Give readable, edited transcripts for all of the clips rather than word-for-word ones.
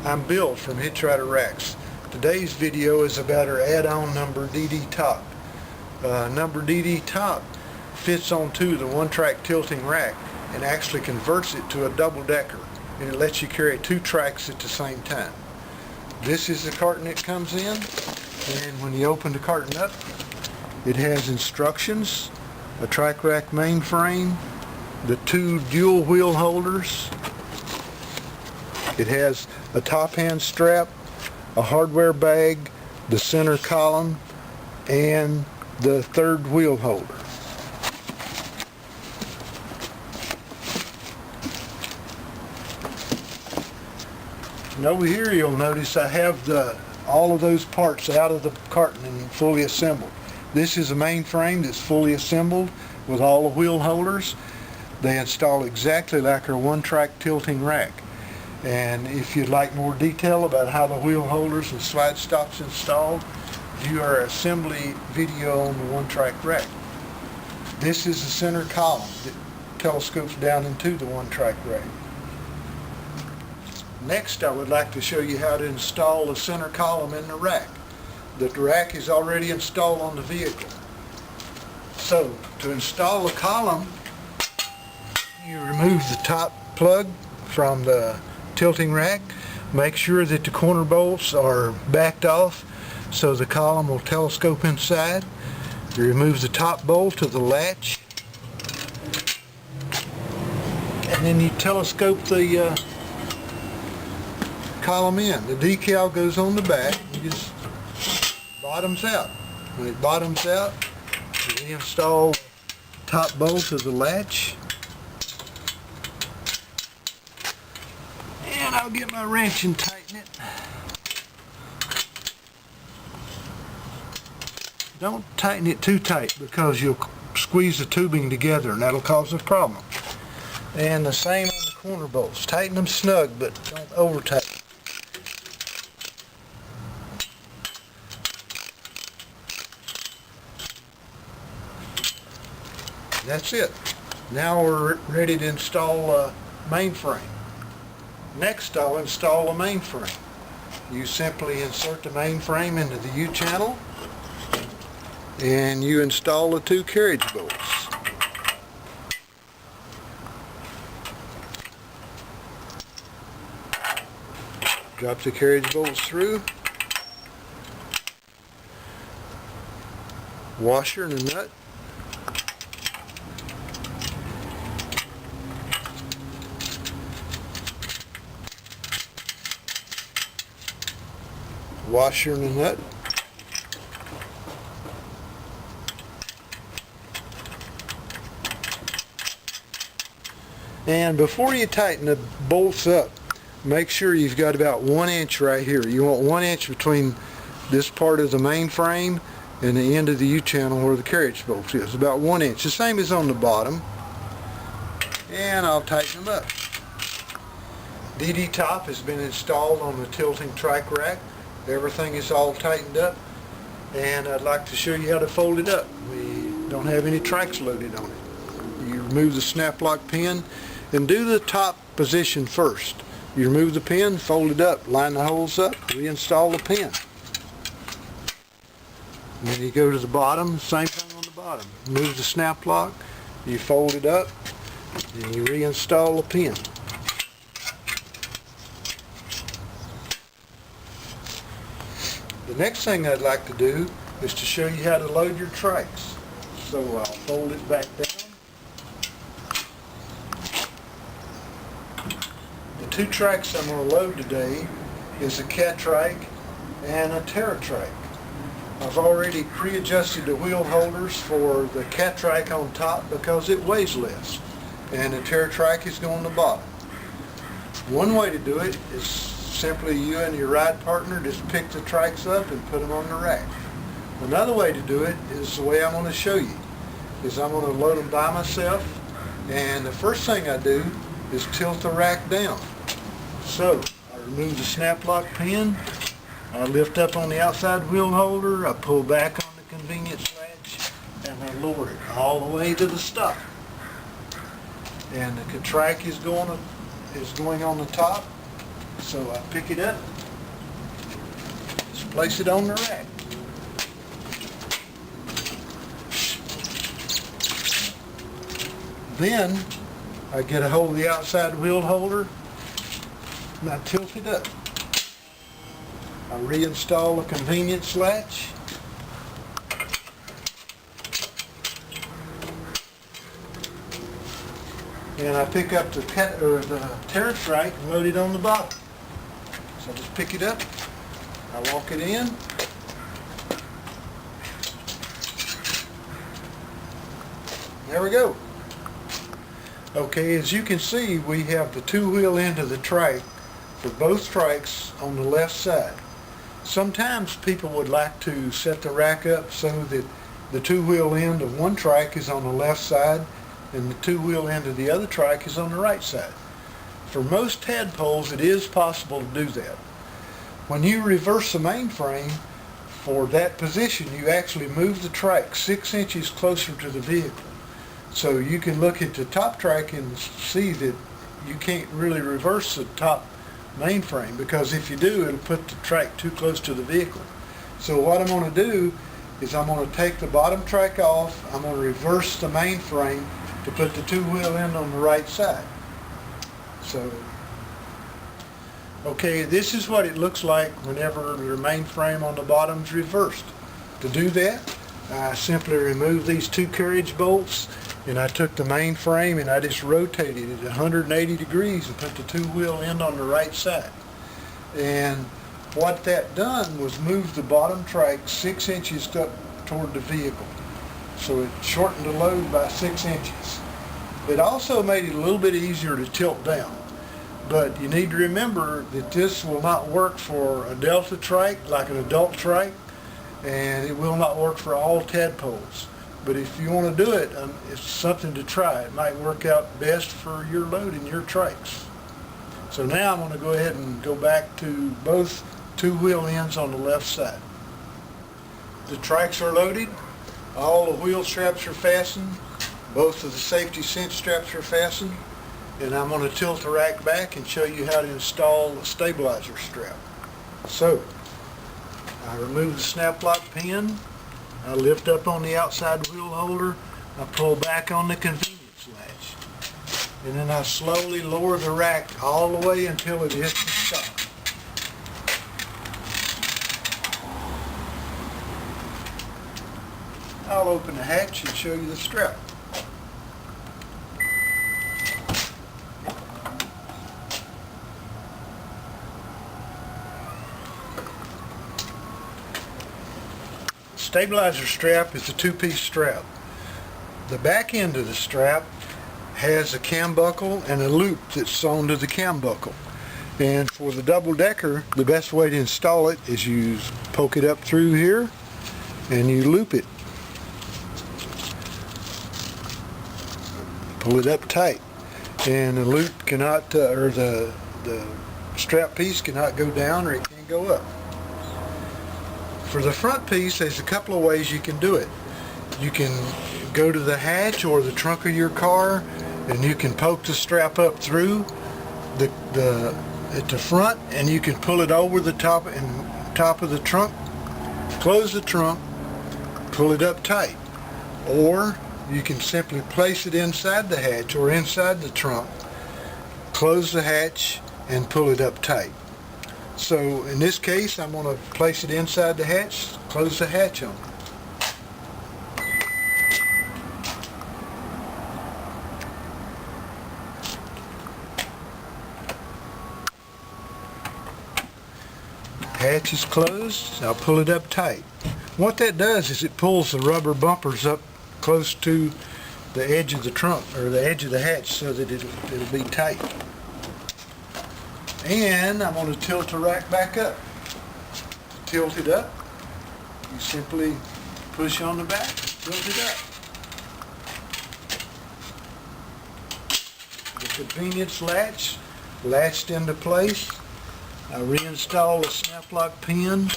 I'm Bill from Hitch Racks. Today's video is about our add-on number DD top. Number DD top fits onto the one-track tilting rack and actually converts it to a double-decker, and it lets you carry two tracks at the same time. This is the carton it comes in, and when you open the carton up, it has instructions, a trike rack mainframe, the two dual wheel holders. It has a top hand strap, a hardware bag, the center column, and the third wheel holder. And over here you'll notice I have all of those parts out of the carton and fully assembled. This is a mainframe that's fully assembled with all the wheel holders. They install exactly like our one-track tilting rack. And if you'd like more detail about how the wheel holders and slide stops installed, view our assembly video on the one-track rack. This is the center column that telescopes down into the one-track rack. Next, I would like to show you how to install the center column in the rack. The rack is already installed on the vehicle. So, to install the column, you remove the top plug from the tilting rack. Make sure that the corner bolts are backed off so the column will telescope inside. You remove the top bolt of the latch, and then you telescope the column in. The decal goes on the back. It just bottoms out. When it bottoms out, you reinstall the top bolt of the latch. And I'll get my wrench and tighten it. Don't tighten it too tight because you'll squeeze the tubing together and that'll cause a problem. And the same on the corner bolts. Tighten them snug, but don't over tighten. That's it. Now we're ready to install a mainframe. Next, I'll install a mainframe. You simply insert the mainframe into the U-channel and you install the two carriage bolts. Drop the carriage bolts through. Washer and a nut. Washer and a nut. And before you tighten the bolts up, make sure you've got about 1 inch right here. You want 1 inch between this part of the mainframe and the end of the U-channel where the carriage bolt is. About 1 inch, the same as on the bottom. And I'll tighten them up. DD top has been installed on the tilting trike rack. Everything is all tightened up, and I'd like to show you how to fold it up. We don't have any trikes loaded on it. You remove the snap lock pin and do the top position first. You remove the pin, fold it up, line the holes up, reinstall the pin. And then you go to the bottom, same thing on the bottom. Remove the snap lock, you fold it up, and you reinstall the pin. The next thing I'd like to do is to show you how to load your trikes. So I'll fold it back down. The two trikes I'm going to load today is a cat trike and a trike. I've already pre-adjusted the wheel holders for the cat trike on top because it weighs less, and the trike is going on the bottom. One way to do it is simply you and your ride partner just pick the trikes up and put them on the rack. Another way to do it is the way I'm going to show you. Is I'm going to load them by myself, and the first thing I do is tilt the rack down. So I remove the snap lock pin, I lift up on the outside wheel holder, I pull back on the convenience latch, and I lower it all the way to the stop. And the trike is going on the top, So I pick it up, just place it on the rack. Then I get a hold of the outside wheel holder and I tilt it up. I reinstall the convenience latch. And I pick up the Trike and load it on the bottom. So I just pick it up, I walk it in, there we go. Okay, as you can see, we have the two-wheel end of the trike for both trikes on the left side. Sometimes people would like to set the rack up so that the two-wheel end of one trike is on the left side and the two-wheel end of the other trike is on the right side. For most tadpoles, it is possible to do that. When you reverse the mainframe for that position, you actually move the trike 6 inches closer to the vehicle. So you can look at the top trike and see that you can't really reverse the top mainframe, because if you do, it'll put the trike too close to the vehicle. So what I'm going to do is I'm going to take the bottom trike off, I'm going to reverse the mainframe to put the two-wheel end on the right side. So, okay, this is what it looks like whenever the mainframe on the bottom is reversed. To do that, I simply remove these two carriage bolts, and I took the mainframe and I just rotated it 180 degrees and put the two-wheel end on the right side. And what that done was move the bottom trike 6 inches up toward the vehicle. So it shortened the load by 6 inches. It also made it a little bit easier to tilt down. But you need to remember that this will not work for a delta trike, like an adult trike, and it will not work for all tadpoles. But if you want to do it, it's something to try. It might work out best for your load and your trikes. So now I'm going to go ahead and go back to both two-wheel ends on the left side. The trikes are loaded. All the wheel straps are fastened. Both of the safety cinch straps are fastened. And I'm going to tilt the rack back and show you how to install the stabilizer strap. So, I remove the snap lock pin. I lift up on the outside wheel holder. I pull back on the convenience latch. And then I slowly lower the rack all the way until it hits the stop. I'll open the hatch and show you the strap. Stabilizer strap is a two-piece strap. The back end of the strap has a cam buckle and a loop that's sewn to the cam buckle. And for the double-decker, the best way to install it is you poke it up through here and you loop it. Pull it up tight, and the loop cannot, or the strap piece cannot go down, or it can't go up. For the front piece, there's a couple of ways you can do it. You can go to the hatch or the trunk of your car, and you can poke the strap up through at the front, and you can pull it over the top of the trunk, close the trunk, pull it up tight. Or you can simply place it inside the hatch or inside the trunk, close the hatch, and pull it up tight. So in this case, I'm going to place it inside the hatch, close the hatch on it. Hatch is closed. I'll pull it up tight. What that does is it pulls the rubber bumpers up close to the edge of the trunk, or the edge of the hatch, so that it'll be tight. And I'm going to tilt the rack back up. To tilt it up, you simply push on the back, tilt it up. The convenience latch latched into place. I reinstall the snap lock pin.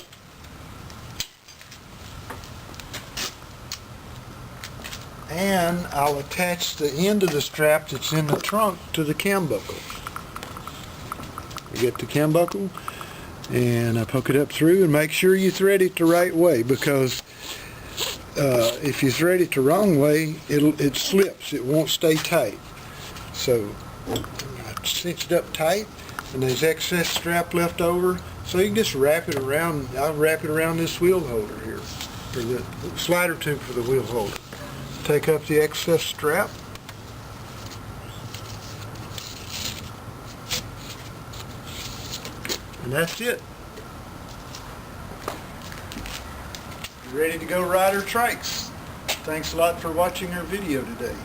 And I'll attach the end of the strap that's in the trunk to the cam buckle. get the cam buckle and I poke it up through, and make sure you thread it the right way, because if you thread it the wrong way, it slips. It won't stay tight. So I cinch it up tight, and there's excess strap left over, so you can just wrap it around. I'll wrap it around this wheel holder here, or the slider tube for the wheel holder. Take up the excess strap, and that's it. You're ready to go ride our trikes. Thanks a lot for watching our video today.